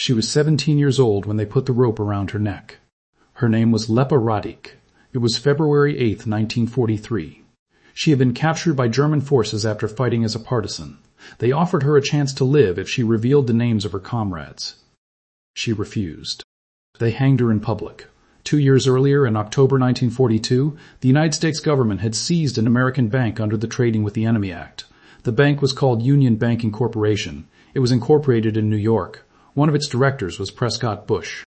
She was 17 years old when they put the rope around her neck. Her name was Lepa Radić. It was February 8, 1943. She had been captured by German forces after fighting as a partisan. They offered her a chance to live if she revealed the names of her comrades. She refused. They hanged her in public. 2 years earlier, in October 1942, the United States government had seized an American bank under the Trading with the Enemy Act. The bank was called Union Banking Corporation. It was incorporated in New York. One of its directors was Prescott Bush.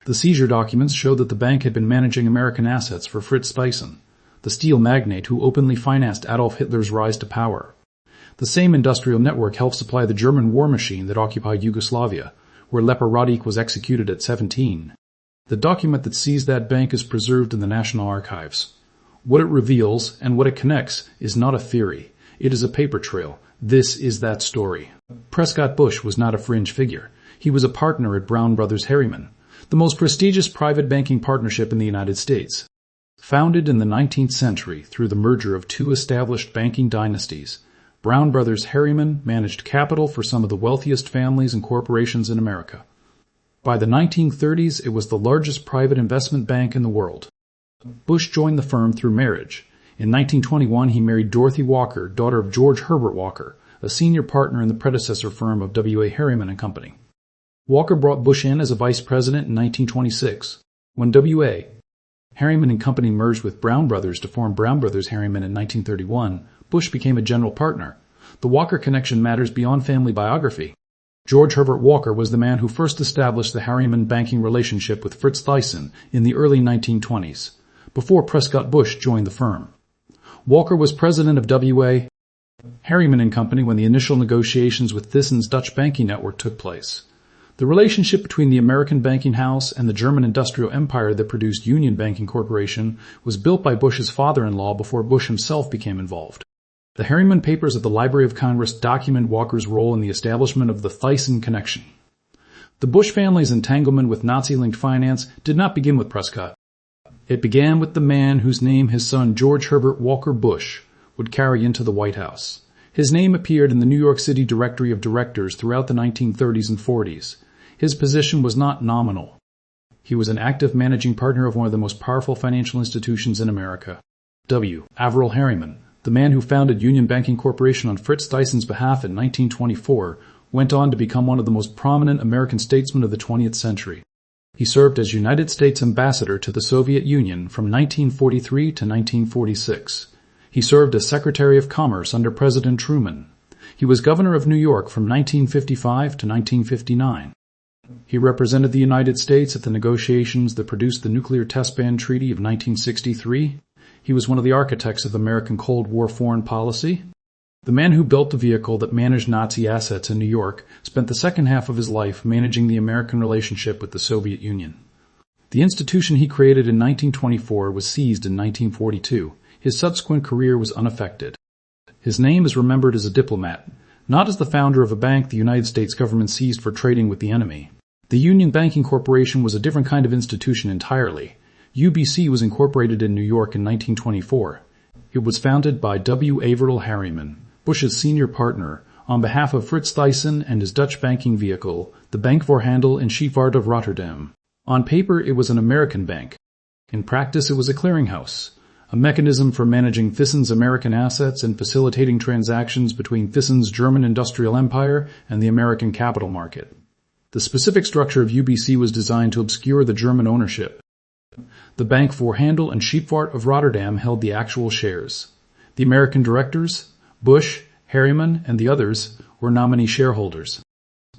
The seizure documents showed that the bank had been managing American assets for Fritz Thyssen, the steel magnate who openly financed Adolf Hitler's rise to power. The same industrial network helped supply the German war machine that occupied Yugoslavia, where Lepa Radić was executed at 17. The document that seized that bank is preserved in the National Archives. What it reveals and what it connects is not a theory. It is a paper trail. This is that story. Prescott Bush was not a fringe figure. He was a partner at Brown Brothers Harriman, the most prestigious private banking partnership in the United States. Founded in the 19th century through the merger of two established banking dynasties, Brown Brothers Harriman managed capital for some of the wealthiest families and corporations in America. By the 1930s, it was the largest private investment bank in the world. Bush joined the firm through marriage. In 1921, he married Dorothy Walker, daughter of George Herbert Walker, a senior partner in the predecessor firm of W.A. Harriman and Company. Walker brought Bush in as a vice president in 1926. When W.A. Harriman and Company merged with Brown Brothers to form Brown Brothers Harriman in 1931, Bush became a general partner. The Walker connection matters beyond family biography. George Herbert Walker was the man who first established the Harriman banking relationship with Fritz Thyssen in the early 1920s, before Prescott Bush joined the firm. Walker was president of W.A. Harriman and Company when the initial negotiations with Thyssen's Dutch banking network took place. The relationship between the American banking house and the German industrial empire that produced Union Banking Corporation was built by Bush's father-in-law before Bush himself became involved. The Harriman papers at the Library of Congress document Walker's role in the establishment of the Thyssen connection. The Bush family's entanglement with Nazi-linked finance did not begin with Prescott. It began with the man whose name his son George Herbert Walker Bush would carry into the White House. His name appeared in the New York City Directory of Directors throughout the 1930s and 40s. His position was not nominal. He was an active managing partner of one of the most powerful financial institutions in America. W. Averell Harriman, the man who founded Union Banking Corporation on Fritz Thyssen's behalf in 1924, went on to become one of the most prominent American statesmen of the 20th century. He served as United States ambassador to the Soviet Union from 1943 to 1946. He served as Secretary of Commerce under President Truman. He was governor of New York from 1955 to 1959. He represented the United States at the negotiations that produced the Nuclear Test Ban Treaty of 1963. He was one of the architects of American Cold War foreign policy. The man who built the vehicle that managed Nazi assets in New York spent the second half of his life managing the American relationship with the Soviet Union. The institution he created in 1924 was seized in 1942. His subsequent career was unaffected. His name is remembered as a diplomat, not as the founder of a bank the United States government seized for trading with the enemy. The Union Banking Corporation was a different kind of institution entirely. UBC was incorporated in New York in 1924. It was founded by W. Averell Harriman, Bush's senior partner, on behalf of Fritz Thyssen and his Dutch banking vehicle, the Bank voor Handel en Scheepvaart of Rotterdam. On paper, it was an American bank. In practice, it was a clearinghouse, a mechanism for managing Thyssen's American assets and facilitating transactions between Thyssen's German industrial empire and the American capital market. The specific structure of UBC was designed to obscure the German ownership. The Bank voor Handel en Scheepvaart of Rotterdam held the actual shares. The American directors, Bush, Harriman, and the others, were nominee shareholders.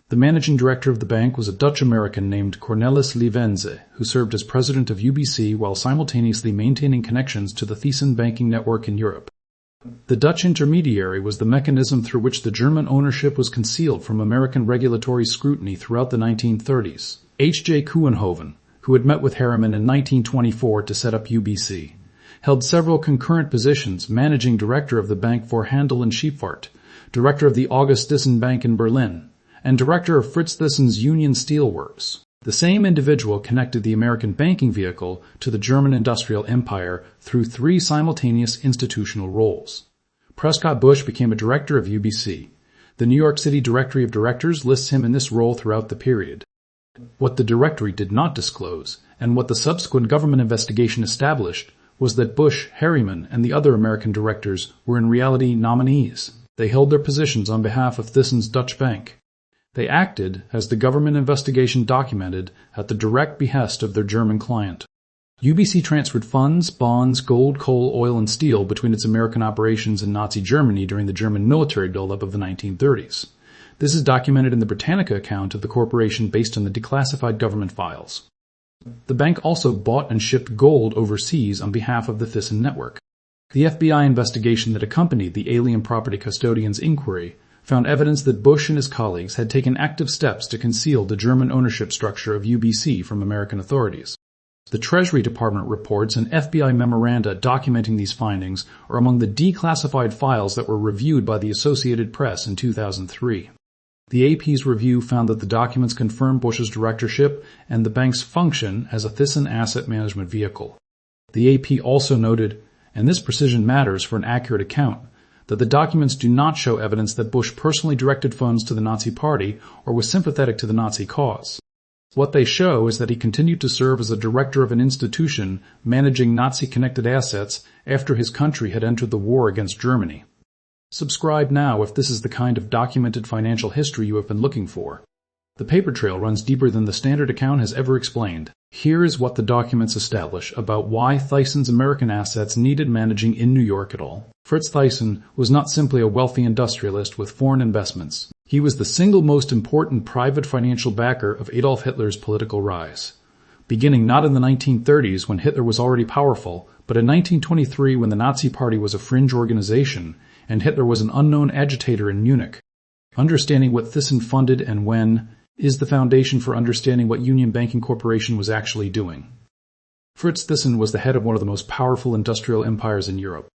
The managing director of the bank was a Dutch-American named Cornelis Lievense, who served as president of UBC while simultaneously maintaining connections to the Thyssen banking network in Europe. The Dutch intermediary was the mechanism through which the German ownership was concealed from American regulatory scrutiny throughout the 1930s. H.J. Couwenhoven, who had met with Harriman in 1924 to set up UBC, held several concurrent positions, managing director of the Bank voor Handel en Scheepvaart, director of the August Thyssen Bank in Berlin, and director of Fritz Thyssen's Union Steelworks. The same individual connected the American banking vehicle to the German industrial empire through three simultaneous institutional roles. Prescott Bush became a director of UBC. The New York City Directory of Directors lists him in this role throughout the period. What the directory did not disclose, and what the subsequent government investigation established, was that Bush, Harriman, and the other American directors were in reality nominees. They held their positions on behalf of Thyssen's Dutch bank. They acted, as the government investigation documented, at the direct behest of their German client. UBC transferred funds, bonds, gold, coal, oil, and steel between its American operations in Nazi Germany during the German military buildup of the 1930s. This is documented in the Britannica account of the corporation based on the declassified government files. The bank also bought and shipped gold overseas on behalf of the Thyssen network. The FBI investigation that accompanied the Alien Property Custodian's inquiry found evidence that Bush and his colleagues had taken active steps to conceal the German ownership structure of UBC from American authorities. The Treasury Department reports and FBI memoranda documenting these findings are among the declassified files that were reviewed by the Associated Press in 2003. The AP's review found that the documents confirmed Bush's directorship and the bank's function as a Thyssen asset management vehicle. The AP also noted, and this precision matters for an accurate account, that the documents do not show evidence that Bush personally directed funds to the Nazi Party or was sympathetic to the Nazi cause. What they show is that he continued to serve as a director of an institution managing Nazi-connected assets after his country had entered the war against Germany. Subscribe now if this is the kind of documented financial history you have been looking for. The paper trail runs deeper than the standard account has ever explained. Here is what the documents establish about why Thyssen's American assets needed managing in New York at all. Fritz Thyssen was not simply a wealthy industrialist with foreign investments. He was the single most important private financial backer of Adolf Hitler's political rise. Beginning not in the 1930s when Hitler was already powerful, but in 1923 when the Nazi Party was a fringe organization and Hitler was an unknown agitator in Munich. Understanding what Thyssen funded and when is the foundation for understanding what Union Banking Corporation was actually doing. Fritz Thyssen was the head of one of the most powerful industrial empires in Europe.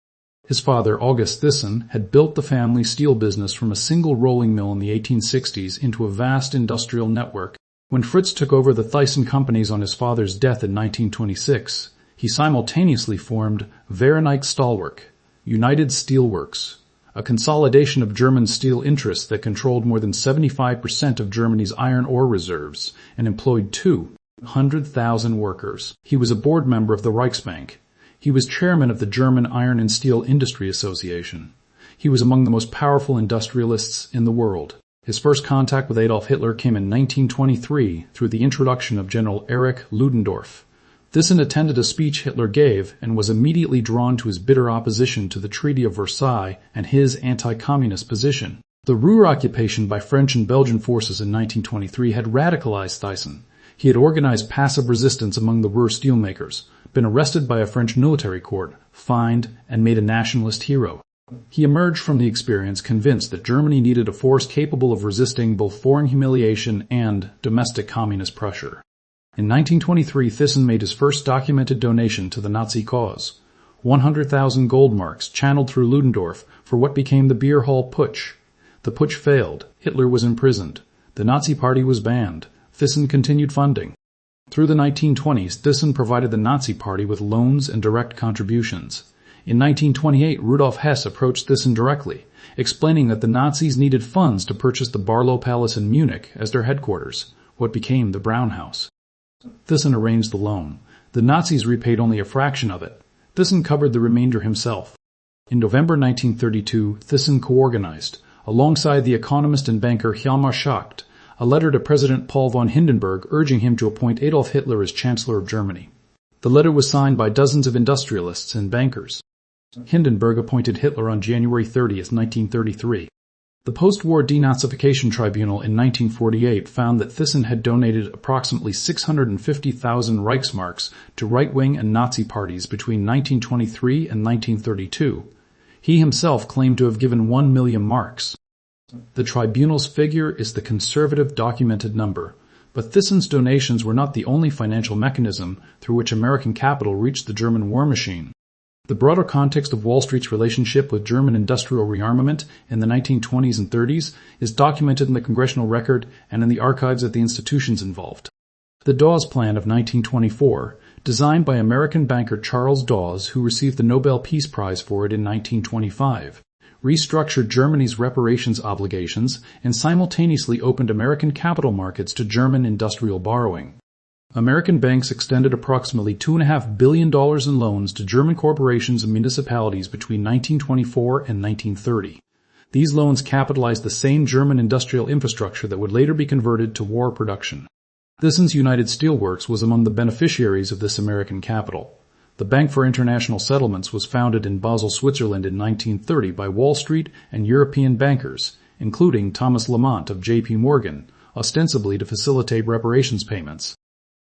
His father, August Thyssen, had built the family steel business from a single rolling mill in the 1860s into a vast industrial network. When Fritz took over the Thyssen companies on his father's death in 1926, he simultaneously formed Vereinigte Stahlwerk, United Steelworks, a consolidation of German steel interests that controlled more than 75% of Germany's iron ore reserves and employed 200,000 workers. He was a board member of the Reichsbank. He was chairman of the German Iron and Steel Industry Association. He was among the most powerful industrialists in the world. His first contact with Adolf Hitler came in 1923 through the introduction of General Erich Ludendorff. Thyssen attended a speech Hitler gave and was immediately drawn to his bitter opposition to the Treaty of Versailles and his anti-communist position. The Ruhr occupation by French and Belgian forces in 1923 had radicalized Thyssen. He had organized passive resistance among the Ruhr steelmakers, been arrested by a French military court, fined, and made a nationalist hero. He emerged from the experience convinced that Germany needed a force capable of resisting both foreign humiliation and domestic communist pressure. In 1923, Thyssen made his first documented donation to the Nazi cause, 100,000 gold marks channeled through Ludendorff for what became the Beer Hall Putsch. The putsch failed. Hitler was imprisoned. The Nazi Party was banned. Thyssen continued funding. Through the 1920s, Thyssen provided the Nazi Party with loans and direct contributions. In 1928, Rudolf Hess approached Thyssen directly, explaining that the Nazis needed funds to purchase the Barlow Palace in Munich as their headquarters, what became the Brown House. Thyssen arranged the loan. The Nazis repaid only a fraction of it. Thyssen covered the remainder himself. In November 1932, Thyssen co-organized, alongside the economist and banker Hjalmar Schacht, a letter to President Paul von Hindenburg urging him to appoint Adolf Hitler as Chancellor of Germany. The letter was signed by dozens of industrialists and bankers. Hindenburg appointed Hitler on January 30, 1933. The post-war denazification tribunal in 1948 found that Thyssen had donated approximately 650,000 Reichsmarks to right-wing and Nazi parties between 1923 and 1932. He himself claimed to have given 1 million marks. The tribunal's figure is the conservative documented number, but Thyssen's donations were not the only financial mechanism through which American capital reached the German war machine. The broader context of Wall Street's relationship with German industrial rearmament in the 1920s and 30s is documented in the congressional record and in the archives of the institutions involved. The Dawes Plan of 1924, designed by American banker Charles Dawes, who received the Nobel Peace Prize for it in 1925, restructured Germany's reparations obligations, and simultaneously opened American capital markets to German industrial borrowing. American banks extended approximately $2.5 billion in loans to German corporations and municipalities between 1924 and 1930. These loans capitalized the same German industrial infrastructure that would later be converted to war production. Thyssen's United Steelworks was among the beneficiaries of this American capital. The Bank for International Settlements was founded in Basel, Switzerland in 1930 by Wall Street and European bankers, including Thomas Lamont of J.P. Morgan, ostensibly to facilitate reparations payments.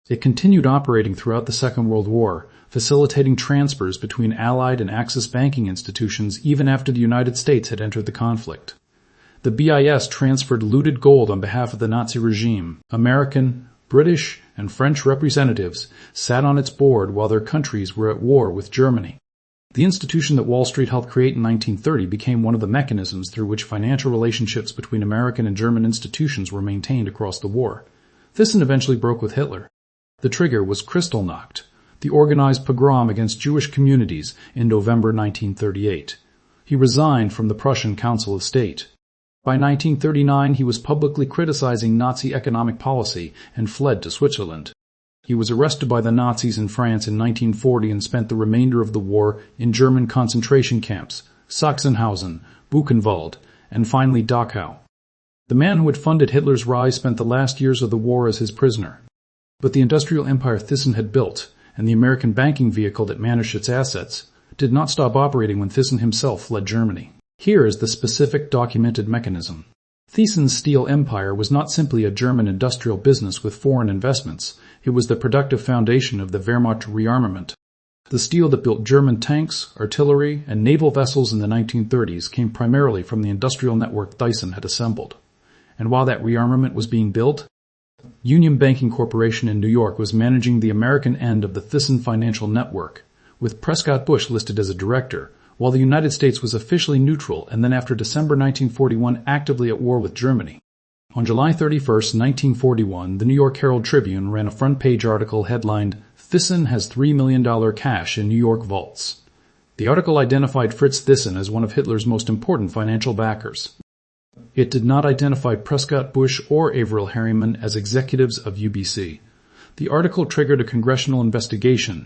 It continued operating throughout the Second World War, facilitating transfers between Allied and Axis banking institutions even after the United States had entered the conflict. The BIS transferred looted gold on behalf of the Nazi regime. American, British, and French representatives sat on its board while their countries were at war with Germany. The institution that Wall Street helped create in 1930 became one of the mechanisms through which financial relationships between American and German institutions were maintained across the war. Thyssen eventually broke with Hitler. The trigger was Kristallnacht, the organized pogrom against Jewish communities in November 1938. He resigned from the Prussian Council of State. By 1939, he was publicly criticizing Nazi economic policy and fled to Switzerland. He was arrested by the Nazis in France in 1940 and spent the remainder of the war in German concentration camps, Sachsenhausen, Buchenwald, and finally Dachau. The man who had funded Hitler's rise spent the last years of the war as his prisoner. But the industrial empire Thyssen had built, and the American banking vehicle that managed its assets, did not stop operating when Thyssen himself fled Germany. Here is the specific documented mechanism. Thyssen's steel empire was not simply a German industrial business with foreign investments. It was the productive foundation of the Wehrmacht rearmament. The steel that built German tanks, artillery, and naval vessels in the 1930s came primarily from the industrial network Thyssen had assembled. And while that rearmament was being built, Union Banking Corporation in New York was managing the American end of the Thyssen financial network, with Prescott Bush listed as a director, while the United States was officially neutral and then after December 1941 actively at war with Germany. On July 31, 1941, the New York Herald Tribune ran a front-page article headlined, "Thyssen has $3 million cash in New York vaults." The article identified Fritz Thyssen as one of Hitler's most important financial backers. It did not identify Prescott Bush or Averell Harriman as executives of UBC. The article triggered a congressional investigation.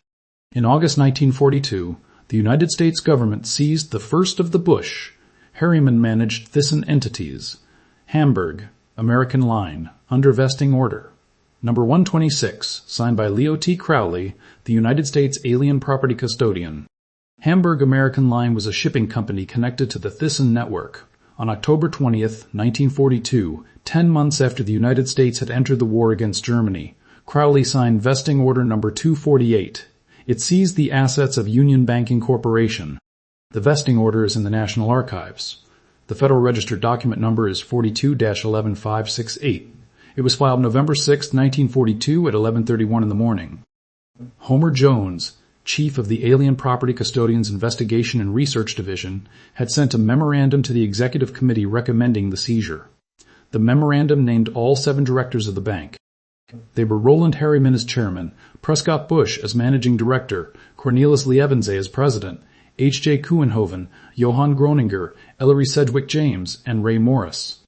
In August 1942, the United States government seized the first of the Bush, Harriman-managed Thyssen entities, Hamburg, American Line, under vesting order. Number 126, signed by Leo T. Crowley, the United States Alien Property Custodian. Hamburg American Line was a shipping company connected to the Thyssen network. On October 20, 1942, 10 months after the United States had entered the war against Germany, Crowley signed Vesting Order No. 248. It seized the assets of Union Banking Corporation. The vesting order is in the National Archives. The Federal Register document number is 42-11568. It was filed November 6, 1942 at 11:31 in the morning. Homer Jones, chief of the Alien Property Custodians Investigation and Research Division, had sent a memorandum to the Executive Committee recommending the seizure. The memorandum named all 7 directors of the bank. They were Roland Harriman as chairman, Prescott Bush as managing director, Cornelis Lievense as president, H.J. Kuenhoven, Johann Groninger, Ellery Sedgwick James, and Ray Morris.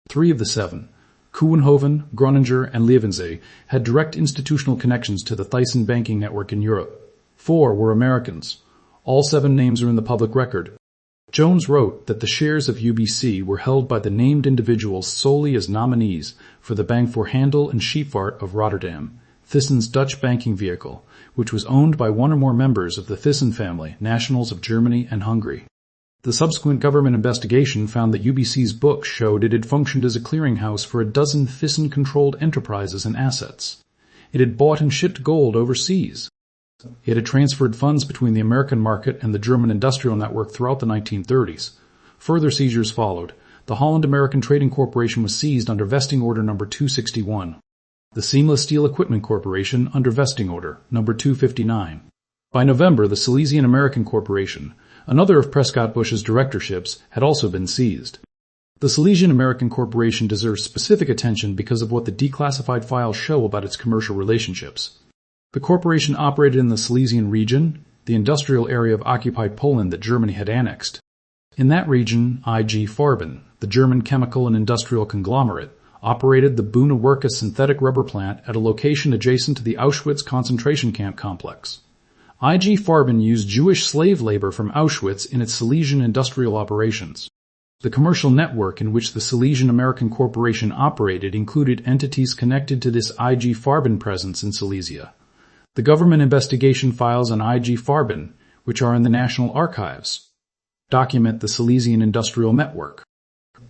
3 of the 7, Kuenhoven, Groninger, and Lievense, had direct institutional connections to the Thyssen banking network in Europe. 4 were Americans. All 7 names are in the public record. Jones wrote that the shares of UBC were held by the named individuals solely as nominees for the Bank for Handel and Scheepvaart of Rotterdam, Thyssen's Dutch banking vehicle, which was owned by one or more members of the Thyssen family, nationals of Germany and Hungary. The subsequent government investigation found that UBC's books showed it had functioned as a clearinghouse for a dozen Thyssen-controlled enterprises and assets. It had bought and shipped gold overseas. It had transferred funds between the American market and the German industrial network throughout the 1930s. Further seizures followed. The Holland American Trading Corporation was seized under Vesting Order No. 261. The Seamless Steel Equipment Corporation under Vesting Order No. 259. By November, the Silesian American Corporation, another of Prescott Bush's directorships, had also been seized. The Silesian American Corporation deserves specific attention because of what the declassified files show about its commercial relationships. The corporation operated in the Silesian region, the industrial area of occupied Poland that Germany had annexed. In that region, IG Farben, the German chemical and industrial conglomerate, operated the Buna Werke synthetic rubber plant at a location adjacent to the Auschwitz concentration camp complex. IG Farben used Jewish slave labor from Auschwitz in its Silesian industrial operations. The commercial network in which the Silesian American Corporation operated included entities connected to this IG Farben presence in Silesia. The government investigation files on IG Farben, which are in the National Archives, document the Silesian industrial network.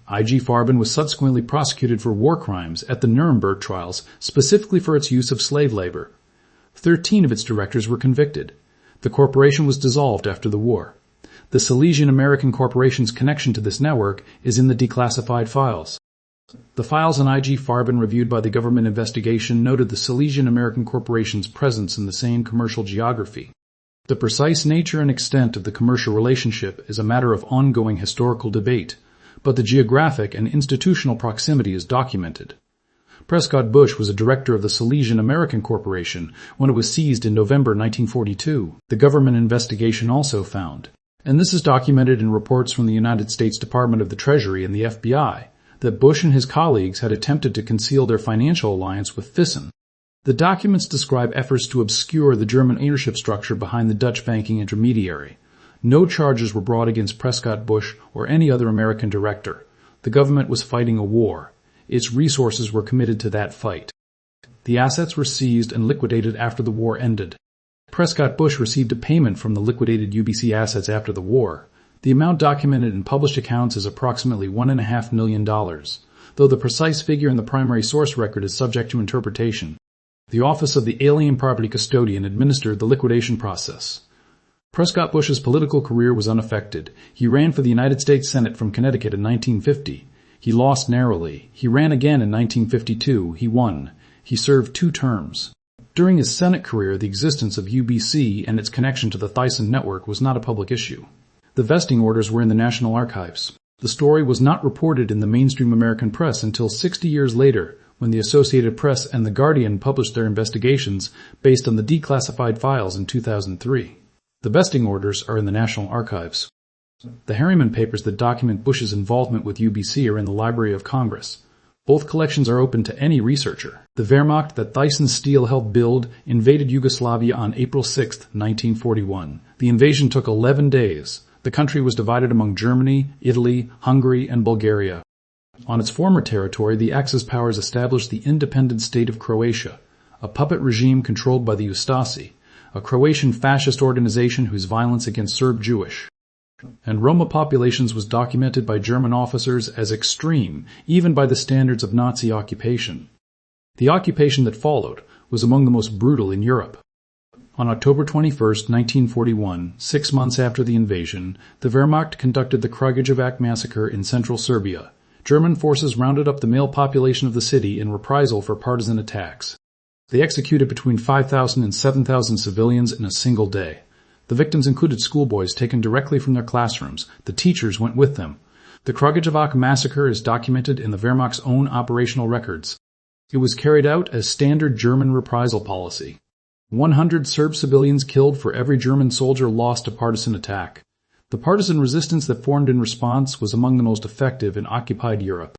IG Farben was subsequently prosecuted for war crimes at the Nuremberg trials, specifically for its use of slave labor. 13 of its directors were convicted. The corporation was dissolved after the war. The Silesian American Corporation's connection to this network is in the declassified files. The files on IG Farben reviewed by the government investigation noted the Silesian American Corporation's presence in the same commercial geography. The precise nature and extent of the commercial relationship is a matter of ongoing historical debate, but the geographic and institutional proximity is documented. Prescott Bush was a director of the Silesian American Corporation when it was seized in November 1942. The government investigation also found, and this is documented in reports from the United States Department of the Treasury and the FBI, that Bush and his colleagues had attempted to conceal their financial alliance with Thyssen. The documents describe efforts to obscure the German ownership structure behind the Dutch banking intermediary. No charges were brought against Prescott Bush or any other American director. The government was fighting a war. Its resources were committed to that fight. The assets were seized and liquidated after the war ended. Prescott Bush received a payment from the liquidated UBC assets after the war. The amount documented in published accounts is approximately $1.5 million, though the precise figure in the primary source record is subject to interpretation. The Office of the Alien Property Custodian administered the liquidation process. Prescott Bush's political career was unaffected. He ran for the United States Senate from Connecticut in 1950. He lost narrowly. He ran again in 1952. He won. He served 2 terms. During his Senate career, the existence of UBC and its connection to the Thyssen network was not a public issue. The vesting orders were in the National Archives. The story was not reported in the mainstream American press until 60 years later, when the Associated Press and The Guardian published their investigations based on the declassified files in 2003. The vesting orders are in the National Archives. The Harriman papers that document Bush's involvement with UBC are in the Library of Congress. Both collections are open to any researcher. The Wehrmacht that Thyssen Steel helped build invaded Yugoslavia on April 6, 1941. The invasion took 11 days. The country was divided among Germany, Italy, Hungary, and Bulgaria. On its former territory, the Axis powers established the independent state of Croatia, a puppet regime controlled by the Ustaše, a Croatian fascist organization whose violence against Serb Jewish and Roma populations was documented by German officers as extreme, even by the standards of Nazi occupation. The occupation that followed was among the most brutal in Europe. On October 21, 1941, 6 months after the invasion, the Wehrmacht conducted the Kragujevac massacre in central Serbia. German forces rounded up the male population of the city in reprisal for partisan attacks. They executed between 5,000 and 7,000 civilians in a single day. The victims included schoolboys taken directly from their classrooms. The teachers went with them. The Kragujevac massacre is documented in the Wehrmacht's own operational records. It was carried out as standard German reprisal policy. 100 Serb civilians killed for every German soldier lost to partisan attack. The partisan resistance that formed in response was among the most effective in occupied Europe.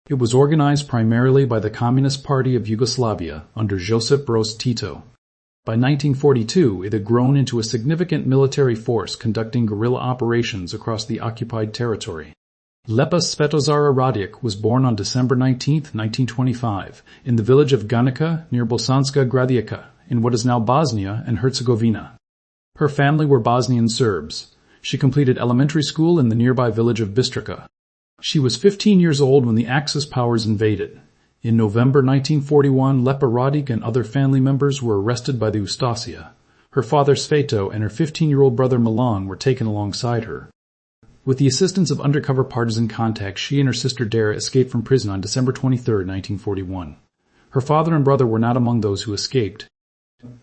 It was organized primarily by the Communist Party of Yugoslavia under Josip Broz Tito. By 1942, it had grown into a significant military force conducting guerrilla operations across the occupied territory. Lepa Radić was born on December 19, 1925, in the village of Ganica near Bosanska Gradiška, in what is now Bosnia and Herzegovina. Her family were Bosnian Serbs. She completed elementary school in the nearby village of Bistrica. She was 15 years old when the Axis powers invaded. In November 1941, Lepa Radić and other family members were arrested by the Ustaše. Her father Sveto and her 15-year-old brother Milan were taken alongside her. With the assistance of undercover partisan contacts, she and her sister Dara escaped from prison on December 23, 1941. Her father and brother were not among those who escaped.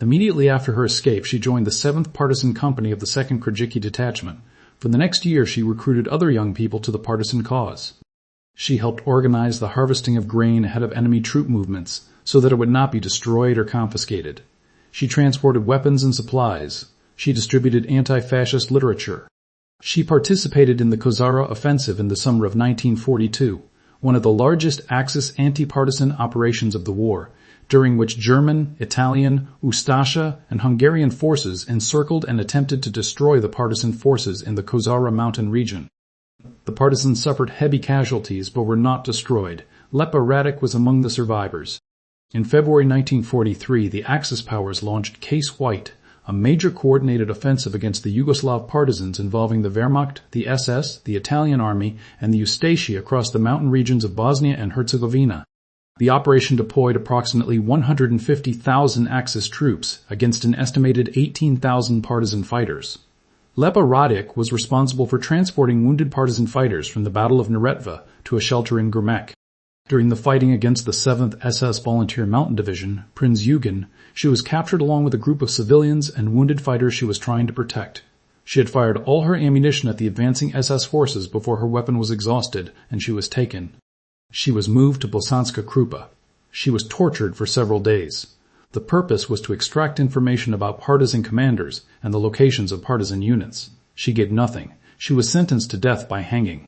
Immediately after her escape, she joined the 7th Partisan Company of the 2nd Krajiki Detachment. For the next year, she recruited other young people to the partisan cause. She helped organize the harvesting of grain ahead of enemy troop movements so that it would not be destroyed or confiscated. She transported weapons and supplies. She distributed anti-fascist literature. She participated in the Kozara offensive in the summer of 1942, one of the largest Axis anti-partisan operations of the war, during which German, Italian, Ustaše, and Hungarian forces encircled and attempted to destroy the partisan forces in the Kozara mountain region. The partisans suffered heavy casualties but were not destroyed. Lepa Radić was among the survivors. In February 1943, the Axis powers launched Case White, a major coordinated offensive against the Yugoslav partisans involving the Wehrmacht, the SS, the Italian army, and the Ustaše across the mountain regions of Bosnia and Herzegovina. The operation deployed approximately 150,000 Axis troops against an estimated 18,000 partisan fighters. Lepa Radić was responsible for transporting wounded partisan fighters from the Battle of Neretva to a shelter in Grmek. During the fighting against the 7th SS Volunteer Mountain Division, Prinz Eugen, she was captured along with a group of civilians and wounded fighters she was trying to protect. She had fired all her ammunition at the advancing SS forces before her weapon was exhausted, and she was taken. She was moved to Bosanska Krupa. She was tortured for several days. The purpose was to extract information about partisan commanders and the locations of partisan units. She gave nothing. She was sentenced to death by hanging.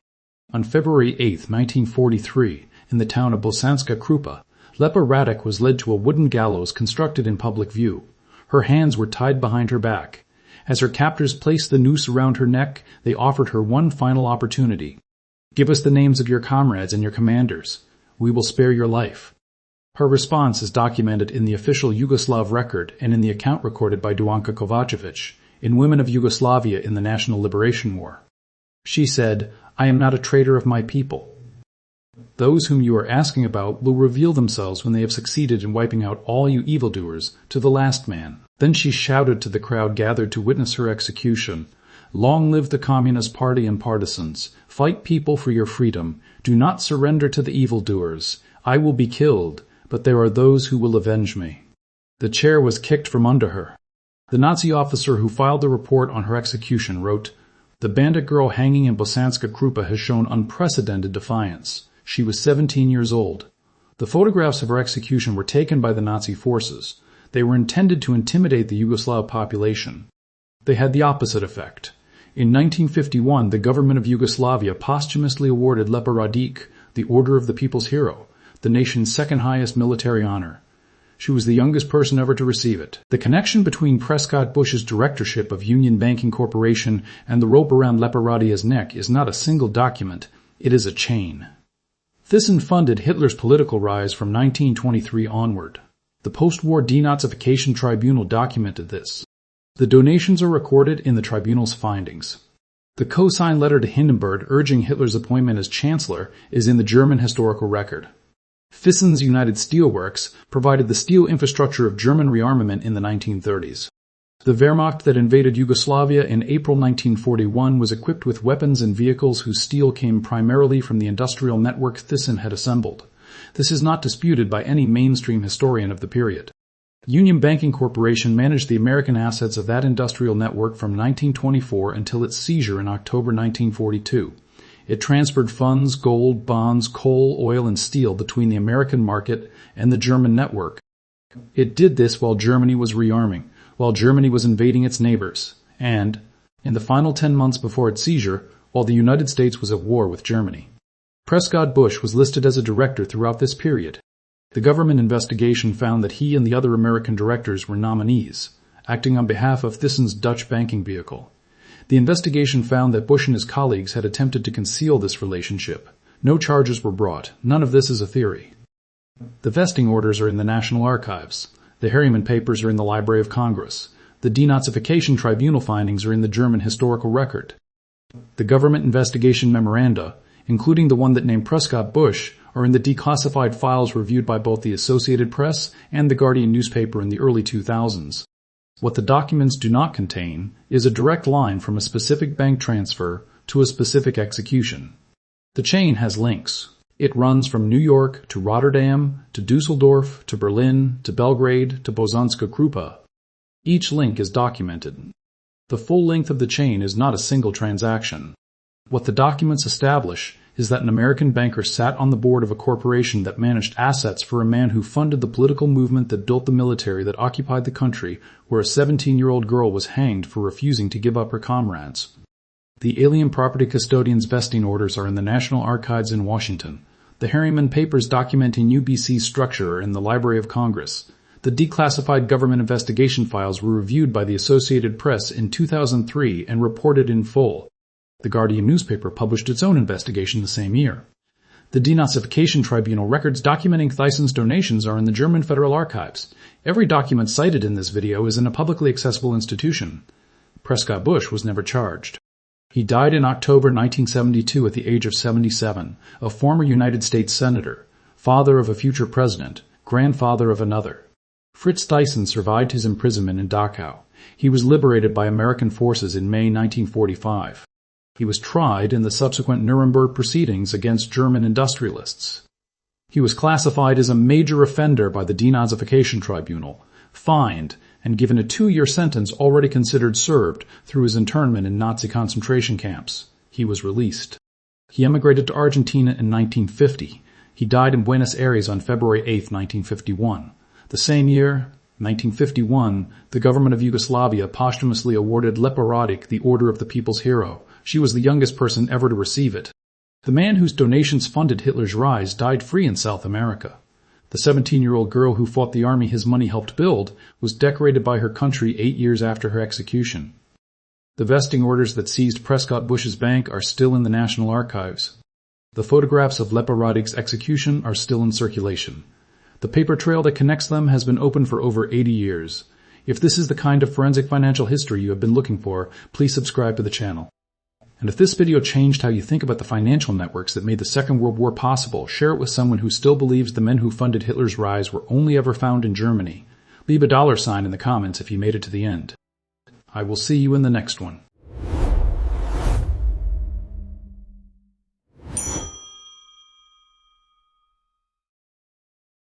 On February 8, 1943, in the town of Bosanska Krupa, Lepa Radić was led to a wooden gallows constructed in public view. Her hands were tied behind her back. As her captors placed the noose around her neck, they offered her one final opportunity. "Give us the names of your comrades and your commanders. We will spare your life." Her response is documented in the official Yugoslav record and in the account recorded by Duanka Kovačević in Women of Yugoslavia in the National Liberation War. She said, "I am not a traitor of my people. Those whom you are asking about will reveal themselves when they have succeeded in wiping out all you evildoers to the last man." Then she shouted to the crowd gathered to witness her execution, "Long live the Communist Party and partisans. Fight, people, for your freedom. Do not surrender to the evildoers. I will be killed, but there are those who will avenge me." The chair was kicked from under her. The Nazi officer who filed the report on her execution wrote, "The bandit girl hanging in Bosanska Krupa has shown unprecedented defiance. She was 17 years old." The photographs of her execution were taken by the Nazi forces. They were intended to intimidate the Yugoslav population. They had the opposite effect. In 1951, the government of Yugoslavia posthumously awarded Lepa Radić the Order of the People's Hero, the nation's second highest military honor. She was the youngest person ever to receive it. The connection between Prescott Bush's directorship of Union Banking Corporation and the rope around Lepa Radić's neck is not a single document, it is a chain. Thyssen funded Hitler's political rise from 1923 onward. The post-war denazification tribunal documented this. The donations are recorded in the tribunal's findings. The co-signed letter to Hindenburg urging Hitler's appointment as chancellor is in the German historical record. Thyssen's United Steelworks provided the steel infrastructure of German rearmament in the 1930s. The Wehrmacht that invaded Yugoslavia in April 1941 was equipped with weapons and vehicles whose steel came primarily from the industrial network Thyssen had assembled. This is not disputed by any mainstream historian of the period. Union Banking Corporation managed the American assets of that industrial network from 1924 until its seizure in October 1942. It transferred funds, gold, bonds, coal, oil, and steel between the American market and the German network. It did this while Germany was rearming, while Germany was invading its neighbors, and, in the final 10 months before its seizure, while the United States was at war with Germany. Prescott Bush was listed as a director throughout this period. The government investigation found that he and the other American directors were nominees, acting on behalf of Thyssen's Dutch banking vehicle. The investigation found that Bush and his colleagues had attempted to conceal this relationship. No charges were brought. None of this is a theory. The vesting orders are in the National Archives. The Harriman papers are in the Library of Congress. The denazification tribunal findings are in the German historical record. The government investigation memoranda, including the one that named Prescott Bush, are in the declassified files reviewed by both the Associated Press and the Guardian newspaper in the early 2000s. What the documents do not contain is a direct line from a specific bank transfer to a specific execution. The chain has links. It runs from New York to Rotterdam, to Dusseldorf, to Berlin, to Belgrade, to Bosanska Krupa. Each link is documented. The full length of the chain is not a single transaction. What the documents establish is that an American banker sat on the board of a corporation that managed assets for a man who funded the political movement that built the military that occupied the country where a 17-year-old girl was hanged for refusing to give up her comrades. The alien property custodian's vesting orders are in the National Archives in Washington. The Harriman papers documenting UBC's structure are in the Library of Congress. The declassified government investigation files were reviewed by the Associated Press in 2003 and reported in full. The Guardian newspaper published its own investigation the same year. The Denazification Tribunal records documenting Thyssen's donations are in the German Federal Archives. Every document cited in this video is in a publicly accessible institution. Prescott Bush was never charged. He died in October 1972 at the age of 77, a former United States Senator, father of a future president, grandfather of another. Fritz Thyssen survived his imprisonment in Dachau. He was liberated by American forces in May 1945. He was tried in the subsequent Nuremberg proceedings against German industrialists. He was classified as a major offender by the Denazification Tribunal, fined, and given a 2-year sentence already considered served through his internment in Nazi concentration camps. He was released. He emigrated to Argentina in 1950. He died in Buenos Aires on February 8, 1951. The same year, 1951, the government of Yugoslavia posthumously awarded Lepa Radić the Order of the People's Hero. She was the youngest person ever to receive it. The man whose donations funded Hitler's rise died free in South America. The 17-year-old girl who fought the army his money helped build was decorated by her country 8 years after her execution. The vesting orders that seized Prescott Bush's bank are still in the National Archives. The photographs of Lepa Radić's execution are still in circulation. The paper trail that connects them has been open for over 80 years. If this is the kind of forensic financial history you have been looking for, please subscribe to the channel. And if this video changed how you think about the financial networks that made the Second World War possible, share it with someone who still believes the men who funded Hitler's rise were only ever found in Germany. Leave a $sign in the comments if you made it to the end. I will see you in the next one.